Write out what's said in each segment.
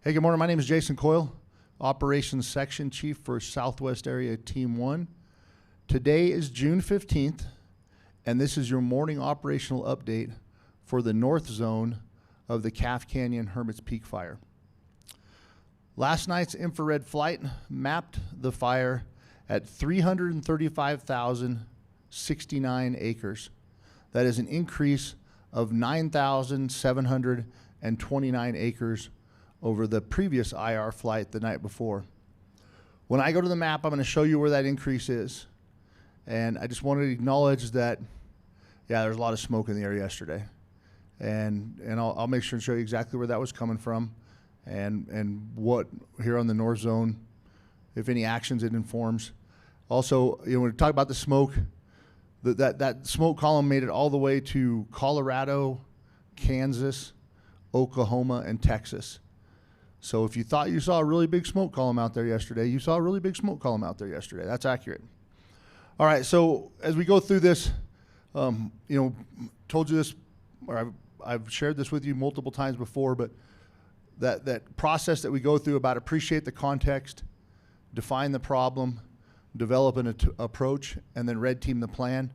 Hey, good morning. My name is Jason Coyle, Operations Section Chief for Southwest Area Team 1. Today is June 15th, and this is your morning operational update for the north zone of the Calf Canyon Hermits Peak Fire. Last night's infrared flight mapped the fire at 335,069 acres. That is an increase of 9,729 acres over the previous IR flight the night before. When I go to the map, I'm going to show you where that increase is. And I just wanted to acknowledge that, yeah, there's a lot of smoke in the area yesterday. And I'll make sure and show you exactly where that was coming from and what here on the north zone, if any actions it informs. Also, when we talk about the smoke, that smoke column made it all the way to Colorado, Kansas, Oklahoma, and Texas. So if you thought you saw a really big smoke column out there yesterday, you saw a really big smoke column out there yesterday. That's accurate. All right, so as we go through this, told you this, or I've shared this with you multiple times before, but that process that we go through about appreciate the context, define the problem, develop an approach, and then red team the plan,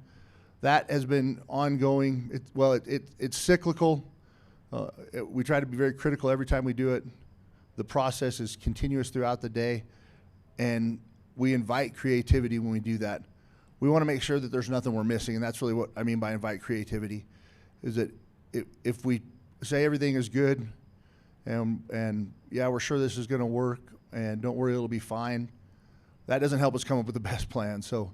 that has been ongoing. It's cyclical. We try to be very critical every time we do it. The process is continuous throughout the day, and we invite creativity when we do that. We want to make sure that there's nothing we're missing, and that's really what I mean by invite creativity, is that if we say everything is good and yeah, we're sure this is going to work, and don't worry, it'll be fine, that doesn't help us come up with the best plan. So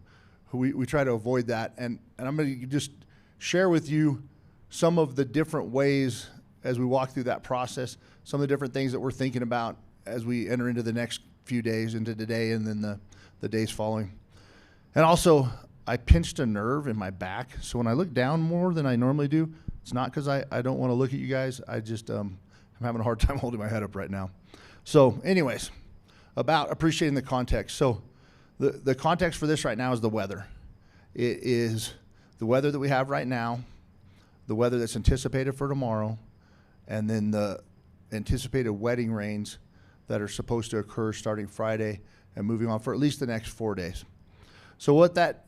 we try to avoid that, and I'm going to just share with you some of the different ways as we walk through that process, some of the different things that we're thinking about as we enter into the next few days, into today and then the days following. And also, I pinched a nerve in my back, so when I look down more than I normally do, it's not because I don't want to look at you guys. I just I'm having a hard time holding my head up right now. So anyways, about appreciating the context. So the context for this right now is the weather. It is the weather that we have right now, the weather that's anticipated for tomorrow, and then the anticipated wetting rains that are supposed to occur starting Friday and moving on for at least the next 4 days. So what that's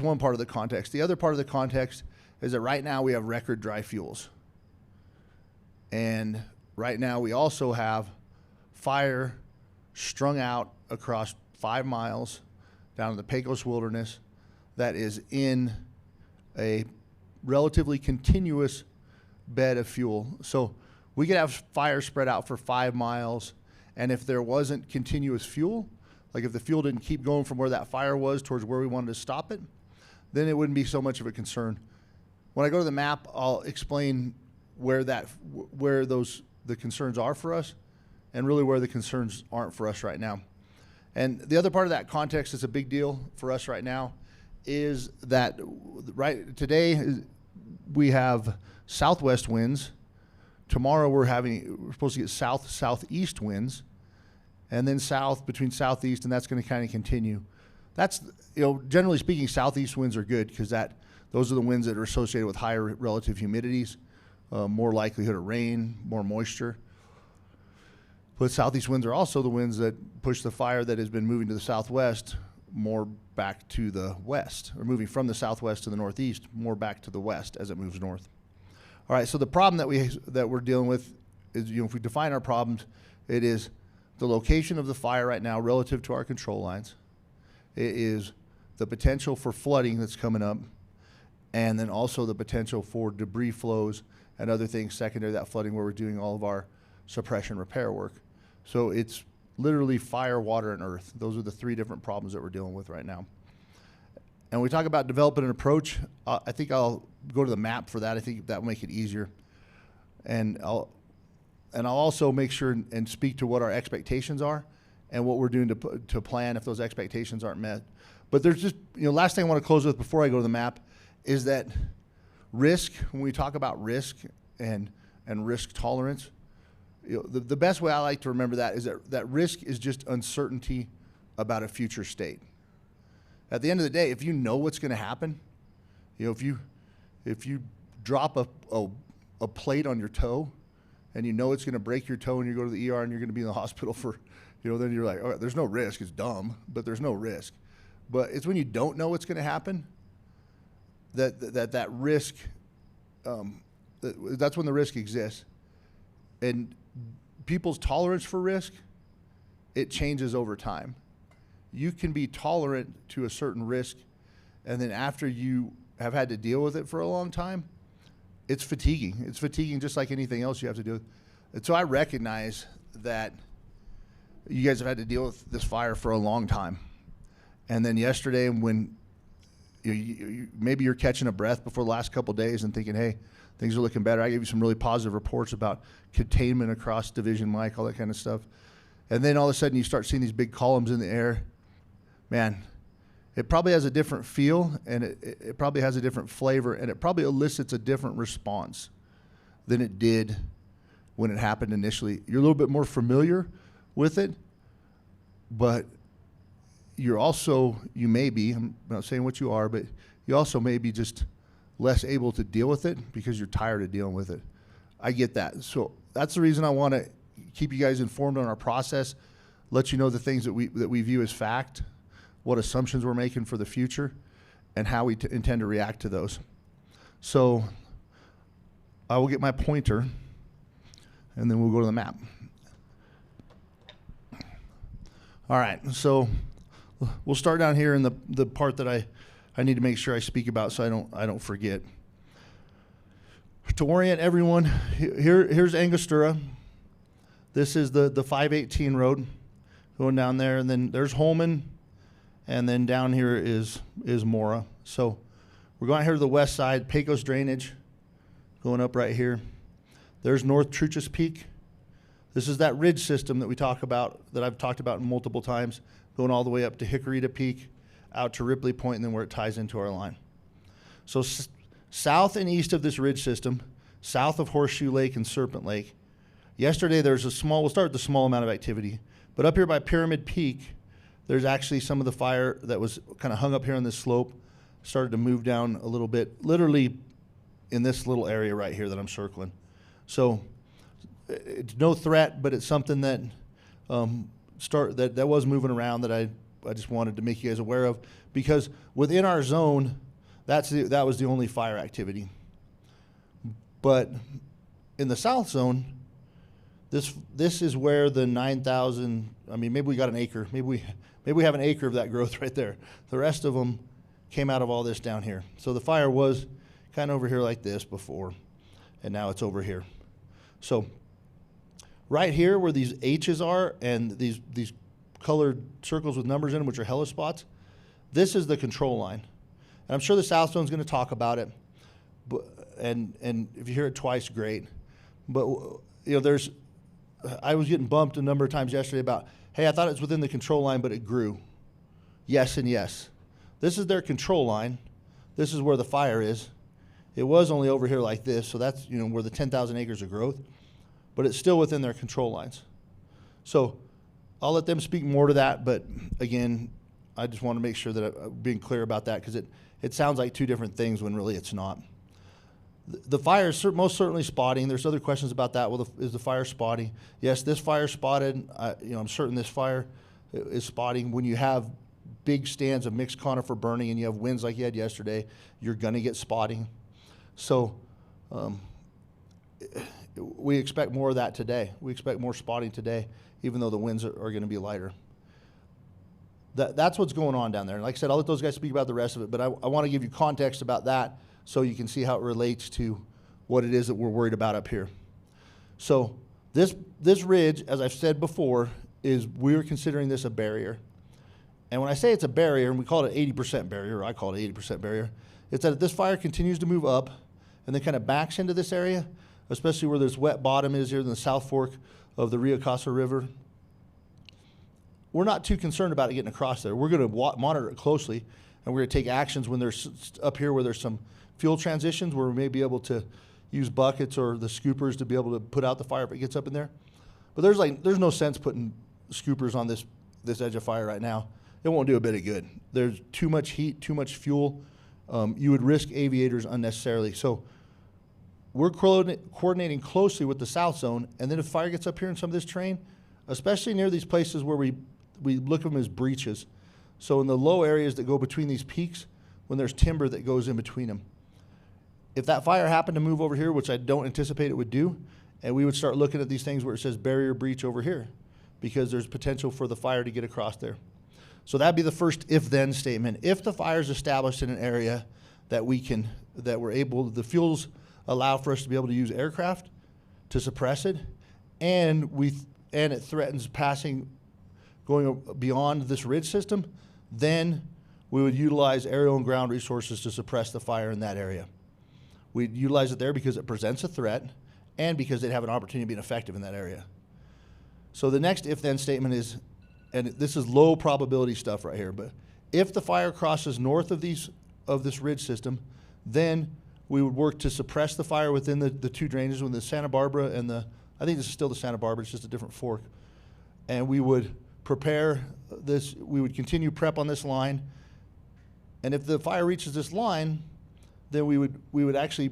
one part of the context. The other part of the context is that right now we have record dry fuels. And right now we also have fire strung out across 5 miles down in the Pecos Wilderness that is in a relatively continuous bed of fuel. So we could have fire spread out for 5 miles, and if there wasn't continuous fuel, like if the fuel didn't keep going from where that fire was towards where we wanted to stop it, then it wouldn't be so much of a concern. When I go to the map, I'll explain where the concerns are for us and really where the concerns aren't for us right now. And the other part of that context that's a big deal for us right now is that right today we have southwest winds. Tomorrow we're supposed to get southeast winds, and then between southeast, and that's going to kind of continue. That's, generally speaking, southeast winds are good because those are the winds that are associated with higher relative humidities, more likelihood of rain, more moisture. But southeast winds are also the winds that push the fire that has been moving to the southwest more back to the west, or moving from the southwest to the northeast, more back to the west as it moves north. All right, so the problem that we're dealing with is, if we define our problems, it is the location of the fire right now relative to our control lines. It is the potential for flooding that's coming up, and then also the potential for debris flows and other things secondary to that flooding where we're doing all of our suppression repair work. So it's literally fire, water, and earth. Those are the 3 different problems that we're dealing with right now. And when we talk about developing an approach, I think I'll go to the map for that. I think that will make it easier. And I'll also make sure and speak to what our expectations are and what we're doing to plan if those expectations aren't met. But there's just, last thing I want to close with before I go to the map is that risk, when we talk about risk and risk tolerance, the best way I like to remember that is that risk is just uncertainty about a future state. At the end of the day, if you know what's going to happen, if you drop a plate on your toe and you know it's going to break your toe and you go to the ER and you're going to be in the hospital for, then you're like, oh, there's no risk. It's dumb, but there's no risk. But it's when you don't know what's going to happen that risk, that's when the risk exists. And people's tolerance for risk, it changes over time. You can be tolerant to a certain risk, and then after you have had to deal with it for a long time, it's fatiguing. It's fatiguing just like anything else you have to do. And so I recognize that you guys have had to deal with this fire for a long time. And then yesterday, when maybe you're catching a breath before the last couple of days and thinking, hey, things are looking better. I gave you some really positive reports about containment across Division Mike, all that kind of stuff. And then all of a sudden you start seeing these big columns in the air. Man, it probably has a different feel, and it probably has a different flavor, and it probably elicits a different response than it did when it happened initially. You're a little bit more familiar with it, but you may be, I'm not saying what you are, but you also may be just less able to deal with it because you're tired of dealing with it. I get that. So that's the reason I want to keep you guys informed on our process, let you know the things that we view as fact, what assumptions we're making for the future, and how we intend to react to those. So I will get my pointer, and then we'll go to the map. All right, so we'll start down here in the part that I need to make sure I speak about so I don't forget. To orient everyone, here's Angostura. This is the 518 road going down there, and then there's Holman, and then down here is Mora. So we're going here to the west side, Pecos Drainage, going up right here. There's North Truchas Peak. This is that ridge system that we talk about, that I've talked about multiple times, going all the way up to Hickory Peak, out to Ripley Point, and then where it ties into our line. So south and east of this ridge system, south of Horseshoe Lake and Serpent Lake, yesterday we'll start with the small amount of activity, but up here by Pyramid Peak, there's actually some of the fire that was kind of hung up here on this slope, started to move down a little bit, literally in this little area right here that I'm circling. So it's no threat, but it's something that that was moving around that I just wanted to make you guys aware of, because within our zone, that was the only fire activity. But in the south zone, this is where the 9,000. I mean, maybe we got an acre. Maybe we have an acre of that growth right there. The rest of them came out of all this down here. So the fire was kind of over here like this before, and now it's over here. So right here where these H's are and these colored circles with numbers in them, which are hellish spots, this is the control line. And I'm sure the South Zone's going to talk about it, but, and if you hear it twice, great. But I was getting bumped a number of times yesterday about, hey, I thought it was within the control line, but it grew. Yes and yes. This is their control line. This is where the fire is. It was only over here like this, so that's where the 10,000 acres of growth, but it's still within their control lines. So I'll let them speak more to that, but again, I just want to make sure that I'm being clear about that, because it sounds like two different things when really it's not. The fire is most certainly spotting. There's other questions about that. Well, is the fire spotting? Yes, this fire spotted. I'm certain this fire is spotting. When you have big stands of mixed conifer burning and you have winds like you had yesterday, you're going to get spotting. So we expect more of that today. We expect more spotting today, even though the winds are going to be lighter. That's what's going on down there. And like I said, I'll let those guys speak about the rest of it, but I want to give you context about that so you can see how it relates to what it is that we're worried about up here. So this ridge, as I've said before, we're considering this a barrier. And when I say it's a barrier, and we call it an 80% barrier, or I call it an 80% barrier, it's that if this fire continues to move up and then kind of backs into this area, especially where this wet bottom is here in the South Fork of the Rio Casa River, we're not too concerned about it getting across there. We're going to monitor it closely, and we're going to take actions when there's up here where there's some fuel transitions where we may be able to use buckets or the scoopers to be able to put out the fire if it gets up in there. But there's no sense putting scoopers on this edge of fire right now. It won't do a bit of good. There's too much heat, too much fuel. You would risk aviators unnecessarily. So we're coordinating closely with the south zone, and then if fire gets up here in some of this terrain, especially near these places where we look at them as breaches. So in the low areas that go between these peaks, when there's timber that goes in between them. If that fire happened to move over here, which I don't anticipate it would do, and we would start looking at these things where it says barrier breach over here, because there's potential for the fire to get across there. So that'd be the first if-then statement. If the fire is established in an area that we're able, the fuels allow for us to be able to use aircraft to suppress it, and it threatens going beyond this ridge system, then we would utilize aerial and ground resources to suppress the fire in that area. We'd utilize it there because it presents a threat and because they'd have an opportunity to be effective in that area. So the next if-then statement is, and this is low probability stuff right here, but if the fire crosses north of this ridge system, then we would work to suppress the fire within the two drainages, with the Santa Barbara and I think this is still the Santa Barbara, it's just a different fork. And we would prepare this, we would continue prep on this line. And if the fire reaches this line, then we would actually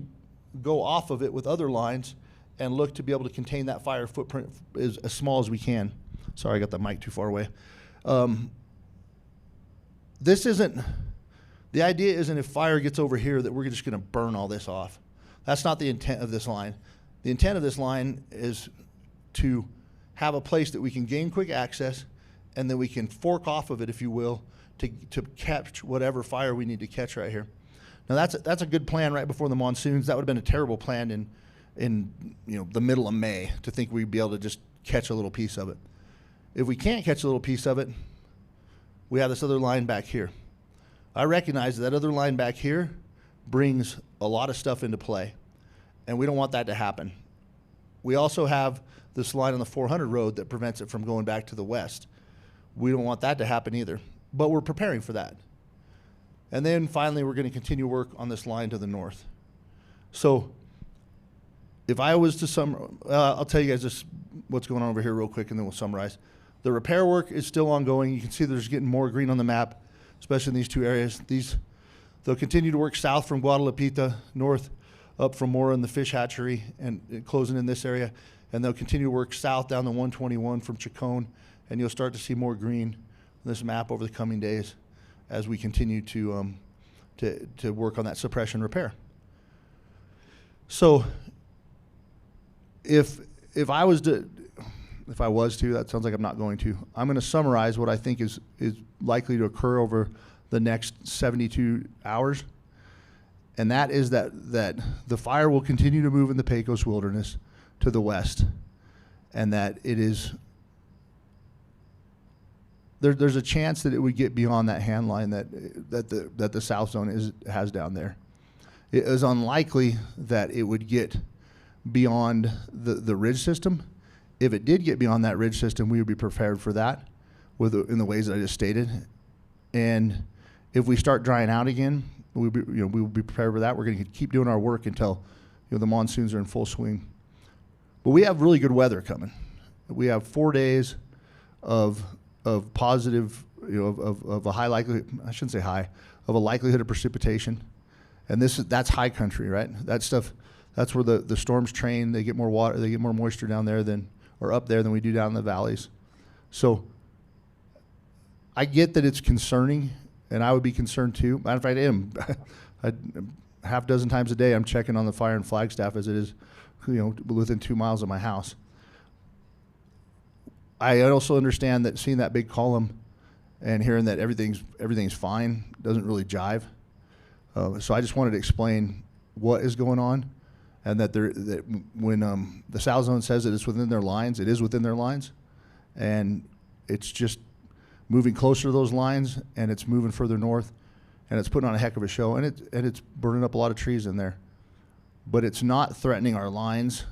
go off of it with other lines and look to be able to contain that fire footprint as small as we can. Sorry, I got the mic too far away. The idea isn't if fire gets over here that we're just gonna burn all this off. That's not the intent of this line. The intent of this line is to have a place that we can gain quick access, and then we can fork off of it, if you will, to catch whatever fire we need to catch right here. Now that's a good plan right before the monsoons. That would have been a terrible plan in the middle of May, to think we'd be able to just catch a little piece of it. If we can't catch a little piece of it, we have this other line back here. I recognize that other line back here brings a lot of stuff into play, and we don't want that to happen. We also have this line on the 400 road that prevents it from going back to the west. We don't want that to happen either, but we're preparing for that. And then finally, we're going to continue work on this line to the north. So if I was to I'll tell you guys just what's going on over here real quick, and then we'll summarize. The repair work is still ongoing. You can see there's getting more green on the map, especially in these two areas. They'll continue to work south from Guadalupita, north up from Mora and the fish hatchery, and closing in this area. And they'll continue to work south down the 121 from Chacon, and you'll start to see more green on this map over the coming days as we continue to work on that suppression repair. So if I was to, that sounds like I'm not going to, I'm going to summarize what I think is likely to occur over the next 72 hours. And that is that the fire will continue to move in the Pecos Wilderness to the west, and that it is, there's a chance that it would get beyond that hand line that the south zone has down there. It is unlikely that it would get beyond the ridge system. If it did get beyond that ridge system, we would be prepared for that in the ways that I just stated. And if we start drying out again, we will be prepared for that. We're going to keep doing our work until the monsoons are in full swing. But we have really good weather coming. We have 4 days of positive, of a high likelihood, I shouldn't say high, of a likelihood of precipitation. And that's high country, right? That stuff, that's where the storms train. They get more water, they get more moisture down there or up there than we do down in the valleys. So I get that it's concerning, and I would be concerned too. Matter of fact, I am. Half dozen times a day I'm checking on the fire in Flagstaff as it is, within 2 miles of my house. I also understand that seeing that big column and hearing that everything's fine doesn't really jive. So I just wanted to explain what is going on, and that when the South Zone says that it's within their lines, it is within their lines, and it's just moving closer to those lines, and it's moving further north, and it's putting on a heck of a show, and it's burning up a lot of trees in there. But it's not threatening our lines,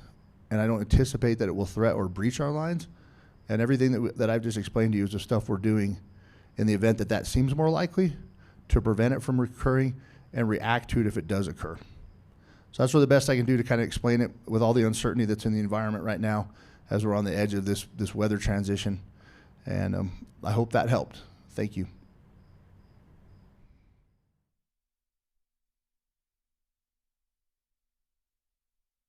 and I don't anticipate that it will threat or breach our lines. And everything that I've just explained to you is the stuff we're doing in the event that seems more likely, to prevent it from recurring and react to it if it does occur. So that's really the best I can do to kind of explain it with all the uncertainty that's in the environment right now as we're on the edge of this weather transition. And I hope that helped. Thank you.